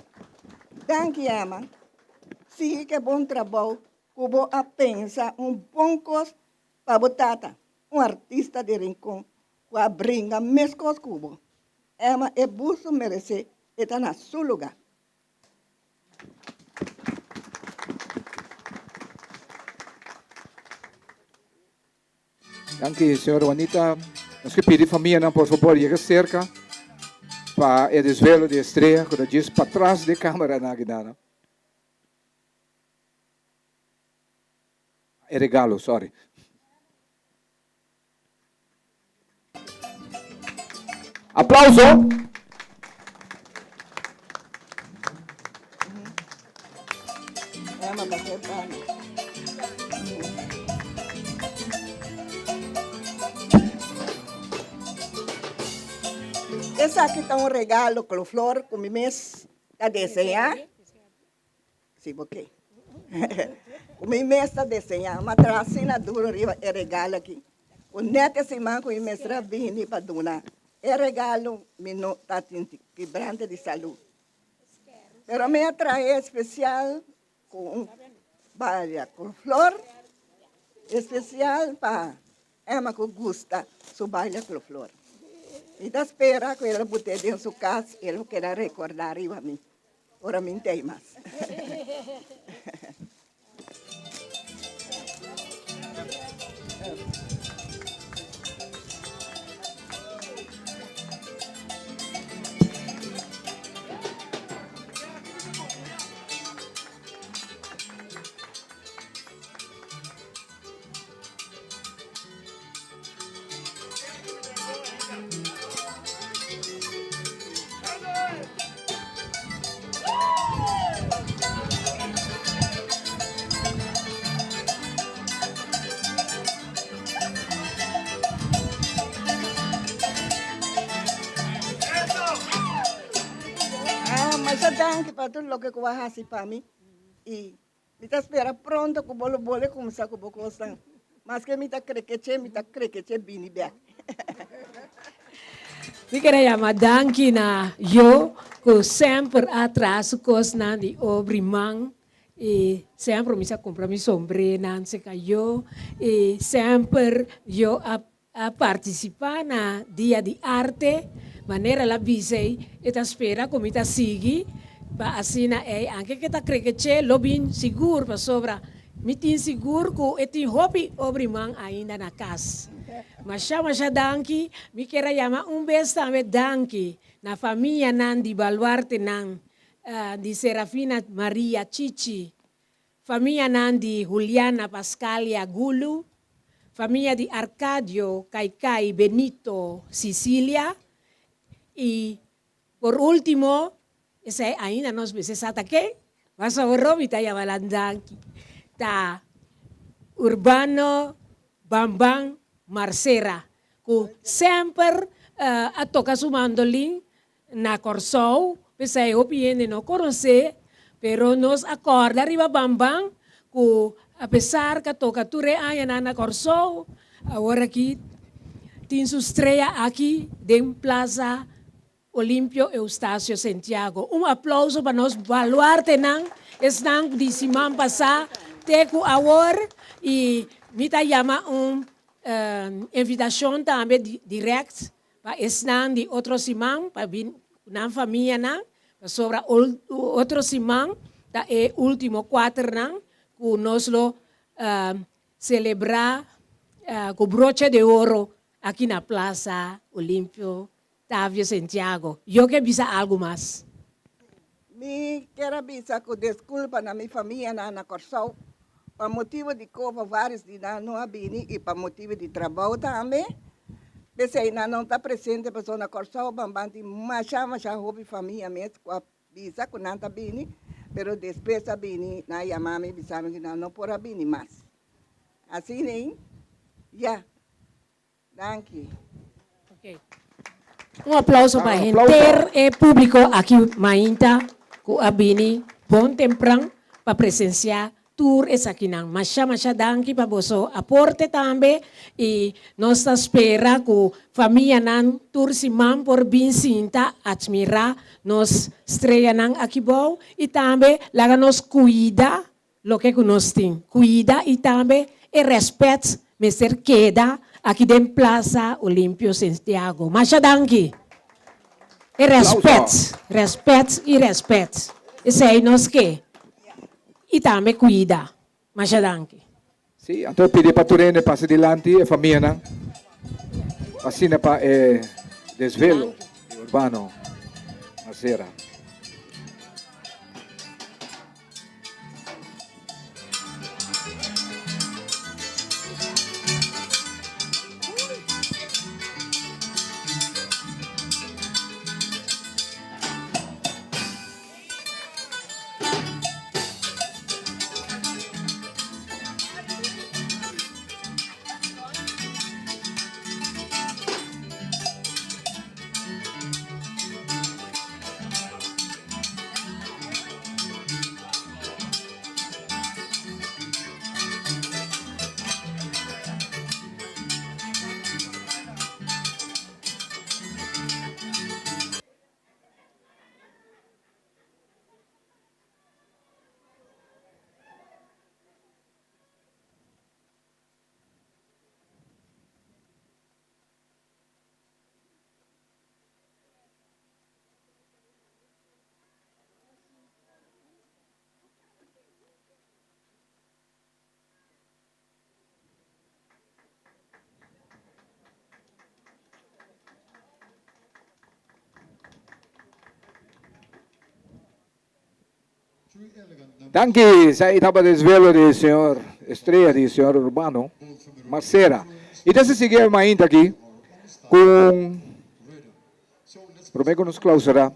Danke, Emma. Sim, que bom trabalho. Cubo a pensar bom coisa para botar. Artista de rincão, que a brinca mesmo cubo. Emma é busto merece estar na seu lugar. Danke, senhora Juanita. Nós que pedir família, não, por favor, chega cerca para o desvelo de estreia, quando diz para trás da câmera na guitarra. É regalo, sorry. Aplauso! Emma bateu palma. Esse aqui está regalo com flor, com o mês a desenhar. Sim, ok. O meu mês está desenhar, mas a assinatura é regalo aqui. O neto se manca e mestra vini para donar. É regalo, não está quebrante de saúde. Mas a minha traje especial com com flor, especial para Emma que gosta de baile com flor. E da espera que ele bote dentro de sua casa, ele quer recordar a mim. Ora, me tem mais. Mas eu danke para tudo o que eu faço para mim. E me espera pronto que eu vou começar com o coisa. Mas que me está crequete bem bem. Me queria chamar danke na eu que sempre atrás coisa na de obrimang e sempre me compra mi sombrero na se caiu e sempre eu a participar na dia de arte maneira la visei e ta spera come ta sigi pa asina e anche che ta crede che c'è lobin sicuro pa sopra mi tin sicuro ko eti hobby obrimang ainda na casa mas chama já danki mi quero chamar vez também danki na família nan di Baluarte nan di Serafina Maria Cici família nan di Juliana Pascalia Gulu família di Arcadio Caicai Benito Sicilia. Y por último, ese ainda nos veces ataque, vas a ver Robita y Avalandanki, ta Urbano Bambang Marcera, que sempre a toca su mandolin na Corsou, pese a opinione no conoce, pero nos acorda arriba Bambang, que a pesar que toca ture ayana na Corsou, agora aqui tem sua estreia aqui em Plaza Olímpio Eustácio Santiago. Aplauso para nós Baluarte nang estão de semana passada teco agora e me tá chama invitação também direct para estão de outro semana para vir na família nang sobre outro semana da é último 4 nang que nós lo celebrar com broche de ouro aqui na Plaza Olímpio Távio Santiago. Eu quero dizer algo mais. Me quero dizer que desculpa na minha família na Corsou, por motivo de copa vários dias não abini e por motivo de trabalho também. Pensei, não está presente, pessoa na Corsal, bambante, macha, hobby família mesmo, com a bisa, com nanta bini, pero depois a bini, na yamame, bisame que não por a bini mais. Assim, nem? Já. Danke. Ok. Um aplauso para o público aqui, Mainta, com a Bini, bom temprano, para presenciar tour essa aqui não. Masha danke para você aporte também e nós espera que a família não tour se man por bem sinta admirar nós estreia não aqui bom e também lá nós cuida lo que nós tem cuida e também e respeito Mr. Queda aqui dentro Plaza Olímpio Santiago. Masha danke. E respeito. Esse aí nós que e também cuida. Masha danke. Sì, então pedi para Turene passe adiante e família não. Assim para desvelo urbano. Masera. Danke, saya estava desvelo do senhor Estrela, do senhor Urbano, Marcera. E dessa seguir ainda aqui, com, prometo nos clausurará,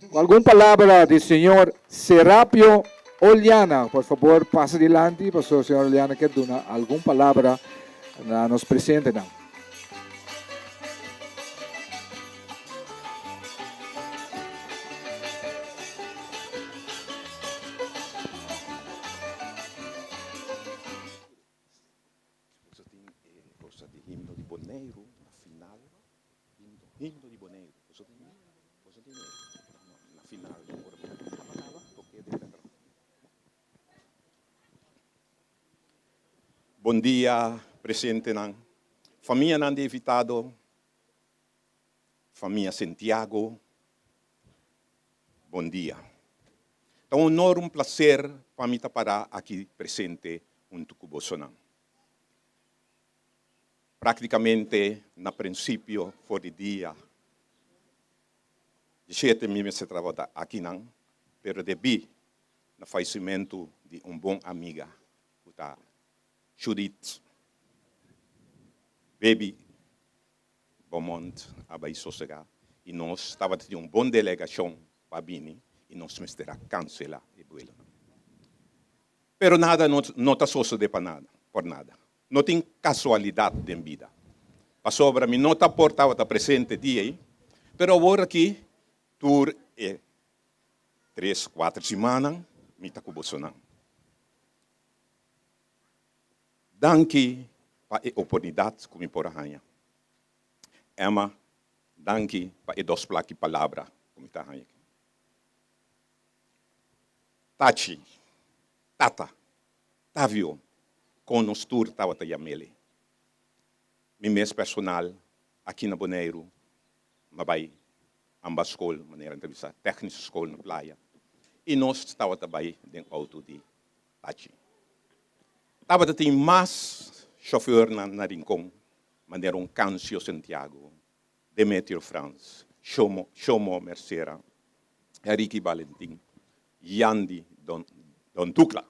com alguma palavra do senhor Serapio Oliana. Por favor, passe adiante, para o senhor Oliana quer dar alguma palavra na nos presente. Não. Bom dia, presidente Nan. Família Nan de Evitado, família Santiago, bom dia. É um honor, um prazer para mim estar aqui presente junto com você. Praticamente, no princípio, foi o dia 17 meses de trabalho aqui, não, mas devido ao falecimento de uma boa amiga, Judith, Baby Beaumont, abai sossega, e nós estávamos de uma boa delegação para Bini, e nós terá cancelar e buelo. Pero nada não está sucedendo por nada. Não tem casualidade de vida. A sobra me não está portava está presente dia, pero agora aqui tour 3, 4 semanas me está com você não. Danke para a oportunidade como por arranha. Emma, danke para a dos plaques palavra como está arranha. Tachi, Tata, Tavio, com nos tour estava a Yamele. Meu mês personal aqui na Bonaire, mabai, amba escola, maneira entrevista, técnica escola na praia. E nós estava também dentro do auto de Tachi. Estava tem mais chofer na Rincon, maneira Câncio Santiago, Demetrio Franz, Chomo Mercera, Henrique Valentim, Yandi Don Tucla.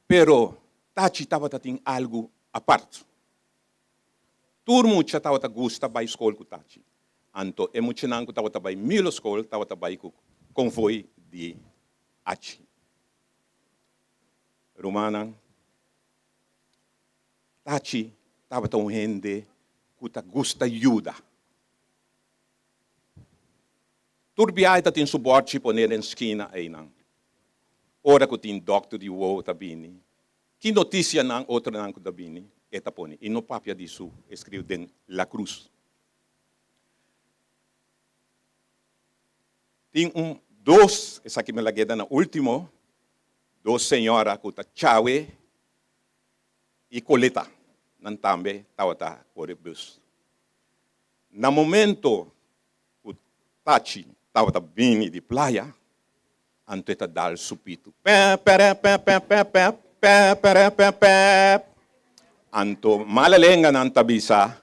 Pero Tachi estava tem algo à parte. Tur mucha tawata gusta ba escola ku tachi. Anto emuchinan ku tawata ba milo escola tawata ba ku convoy de achi. Romanang tachi tawata gente ku ta gusta ajuda. Turbiai ta tin suporte poner em esquina aí não. Ora que tem doctor de uo tabini. Que notícia não outra não tabini. Etaponi. E no papia disso escreveu den La Cruz. Tem dois, essa aqui me lagueda na último, duas senhoras que tá Chawe e Coleta. Nan tambe tawata por bus. Na momento que Tachi tawata bini de playa, anto eta dal supito. Anto malalenga ng tabisa,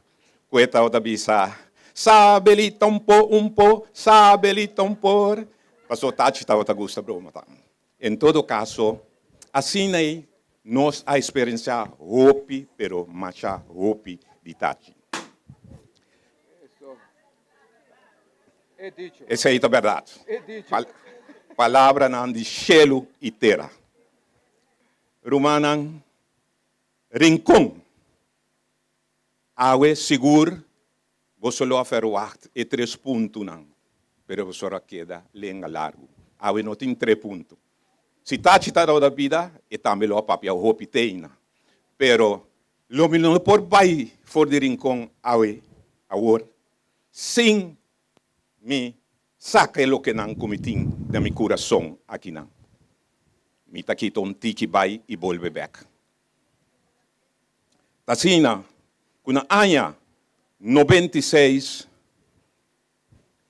kweta o tabisa, sabelita un po, sabelita un por. Paso Tachi tawata tagusta bro mata. Em todo caso, assim aí nós a experienciar hopi, pero macha hopi de Tachi. Essa aí é a verdade. Palavra não de cielo e terra. Romanang rincón. Awe seguro, você lo aferwacht e 3 pontos não. Pero você queda lenga largo. Awe não tem 3 pontos. Se Tachi está da vida, e também lo papia o hopi teina. Pero lo não por vai for de rincón awe awor sem me saca lo que não comitim de mi coração aqui não. Me tá aqui um tiki vai e volve back. Tasina, kuna anya 96,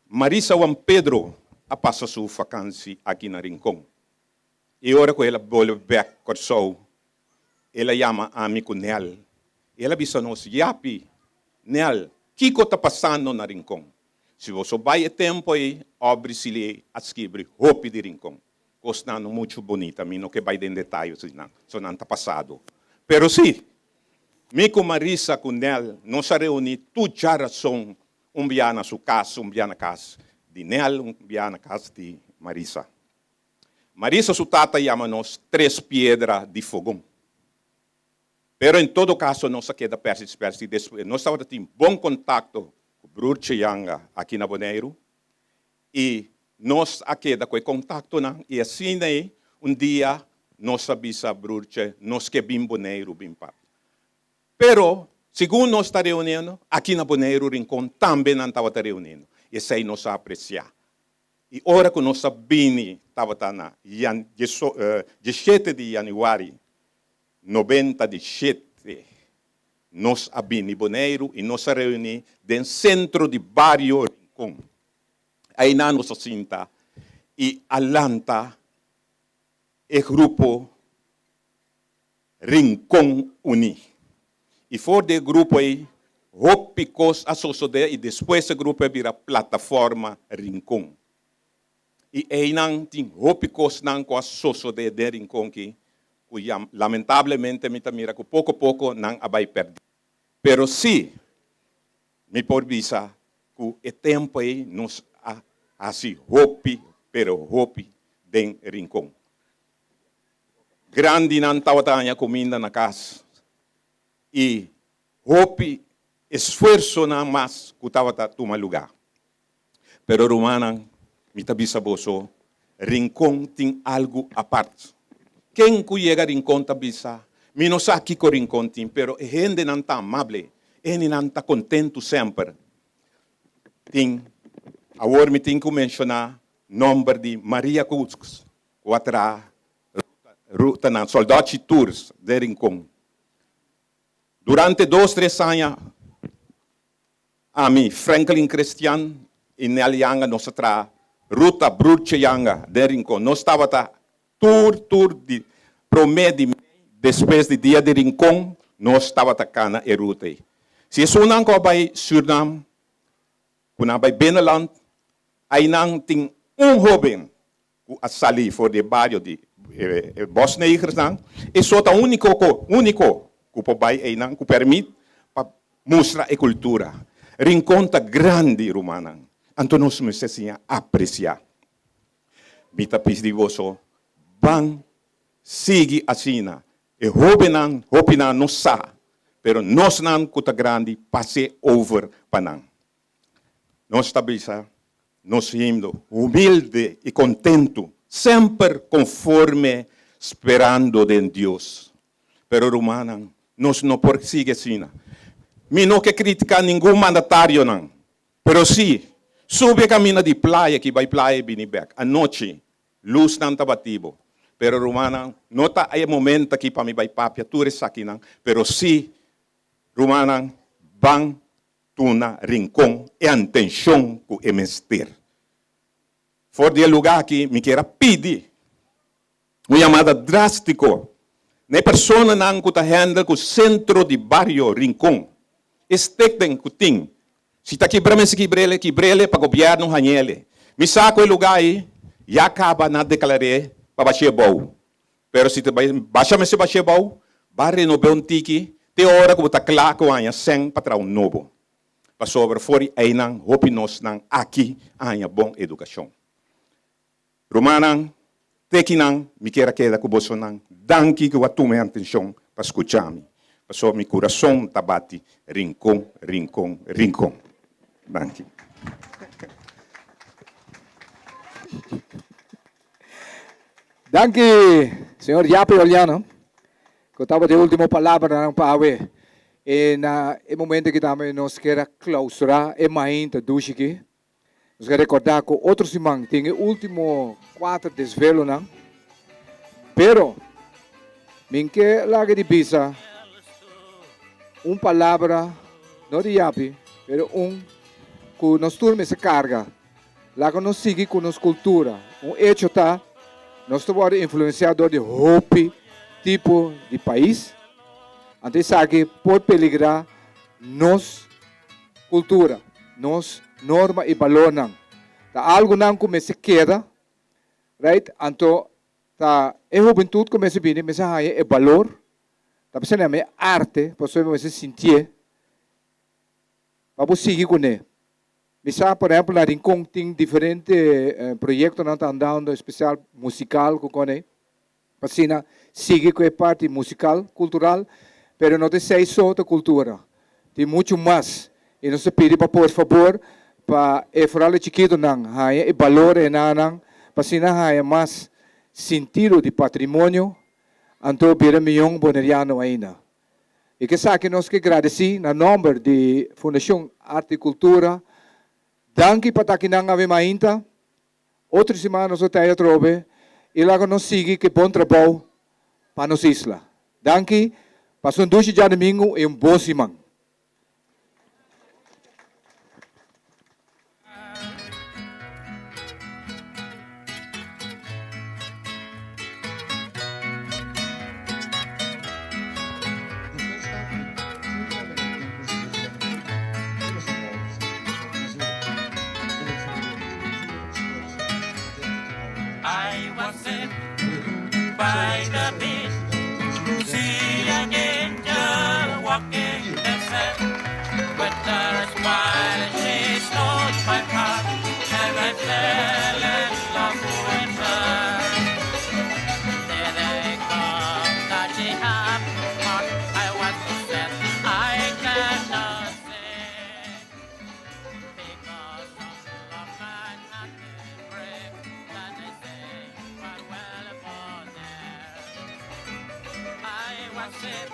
Marisa Juan Pedro a passa sua vacância aqui na Rincón. E ora que ela volve back corso, ela chama a mim com Nel. Ela bisa nos yapi, Nel, Kiko tá passando na Rincón. Se você vai tempo aí, abre-se lhe a escrever hopi de Rincón. Costando muito bonita, mim não que vai em detalhes, só não está passado. Pero sim, me com Marisa, com Nel, nós reunimos tudo a razão, dia na sua casa, dia na casa de Nel, dia na casa de Marisa. Marisa, sua tata, chama-nos 3 pedras de fogão. Pero em todo caso, nós queda perto. Nós estávamos tendo bom contato com o Brur Cheyanga aqui na Bonaire, e nós queda com contato, e assim, dia, nós avisa Brurche, nós que bem Bonaire, bem papo. Pero, segundo nós está reunindo, aqui na Bonaire, o Rincón também não estava reunindo. E isso aí nós apreciamos. E hora que nós sabemos, estava na 17 de janeiro, 97, nós abrimos Bonaire e nós reunimos no centro de barrio Rincón. Aí na nossa cinta, e Atlanta, o grupo Rincón Uni. E for de grupo aí, Hopicos associados, e depois o grupo vira plataforma Rincón. E aí não tem Hopicos não com associados de Rincón que lamentavelmente me mira que pouco a pouco não vai perder. Pero sim, me por visa que o tempo aí nos assim hopi, pero hopi den Rincón. Grande não estava comida na casa. E hopi esforço não mais que estava tomar lugar. Pero Romana, me tabisa boso, Rincón tem algo à parte. Quem que chega a Rincón tabisa, me não sabe que o Rincón tem, pero a gente não está amável, a gente não está contente sempre. Tem, agora me tem que mencionar o nome de Maria Kutsks, outra ruta na Soldati Tours de Rincón. Durante 2-3 anos, a mim, Franklin Christian, e Nelianga, nós tra ruta Brurcheyanga de Rincón. Nós estava tour de promédio, depois do dia de Rincón, nós estava cana e ruta. Se isso não vai Suriname, quando vai Beneland, aí não tem jovem a sair for de barrio de Bosnegers, e só o único que vai aí não que permite para mostra a cultura. Rincón tá grande, Romana. Então nós precisamos apreciar. Mita pedigoso, bang, sigue assim. E hopinan não sa, pero nós não kuta grande passe over panang. Nós estabiliza, nós indo humilde e contento, sempre conforme esperando de Deus. Pero Romana, nós não por sigue assim. Mi não que criticar nenhum mandatário não, pero sim, sube a caminho de praia que vai praia binibek. A noite, luz não estava ativo. Pero Romana, não está aí momento aqui para me vai papia, tudo isso aqui não. Pero sim, Romana, bang, tuna, rincón e atenção com o menester. For de lugar aqui, me queira pedir uma chamada drástico. Na pessoa não que está handle com o centro de barrio rincón. Estekten com ting. Se está quebrando esse quebrele para o governo hanhele. Me saco o lugar aí, já acaba na declaré para baixar bom. Pero se baixa se baixar bom, barre no bom tiki, te hora que está claro que há sem para um novo. Para sobre fora aí não, hope nós não aqui há bom educação. Romana, teki não, me queira queda com você não, danke que eu tome atenção para escutar-me. Para sobre meu coração tabate, rincón, rincón, rincón. Danke. Danke, senhor Yape Oliano. Que estava de última palavra não para ver. E na momento que também nós queremos clausurar e mais duche aqui. Nós queremos recordar que outros irmãos têm o último 4 desvelo não. Pero, minha lá que de pisa, palavra não de Yape, pero que nós turma se carga. Lá que nós sigue com nossa cultura. Hecho está, nós estamos influenciados de hope tipo de país. Antes sabe por peligrar nossa cultura, nossa norma e valor não. Tá algo não como se queda, right? Então tá a juventude como se vem, mas é valor. Tá pensando é arte, para você sentir. Para seguir com ele. Misa, por exemplo, na Rincón tem diferentes projetos não estão dando especial musical com ele. Para seguir com a parte musical, cultural, pero não tem só da cultura. Tem muito mais. E nós pedimos para por favor para falar chiquito não, e valor não, para mais sentido de patrimônio, então para milhão boneriano ainda. E que sabe que nós que agradecer na nome de Fundação Arte e Cultura. Danke para que não haver ainda. Outras semanas nós temos trove. E lá nós sigue que bom trabalho para nossa isla. Danke. Passou um dia de domingo e bom semana. I was sitting by the beach, see an angel walking the sand. With her smile, she stole my heart, and I fell in love with her. There they come, that she had heart. I was so sad, I cannot say, because some love man had to break, that they say, farewell for there. I was sick.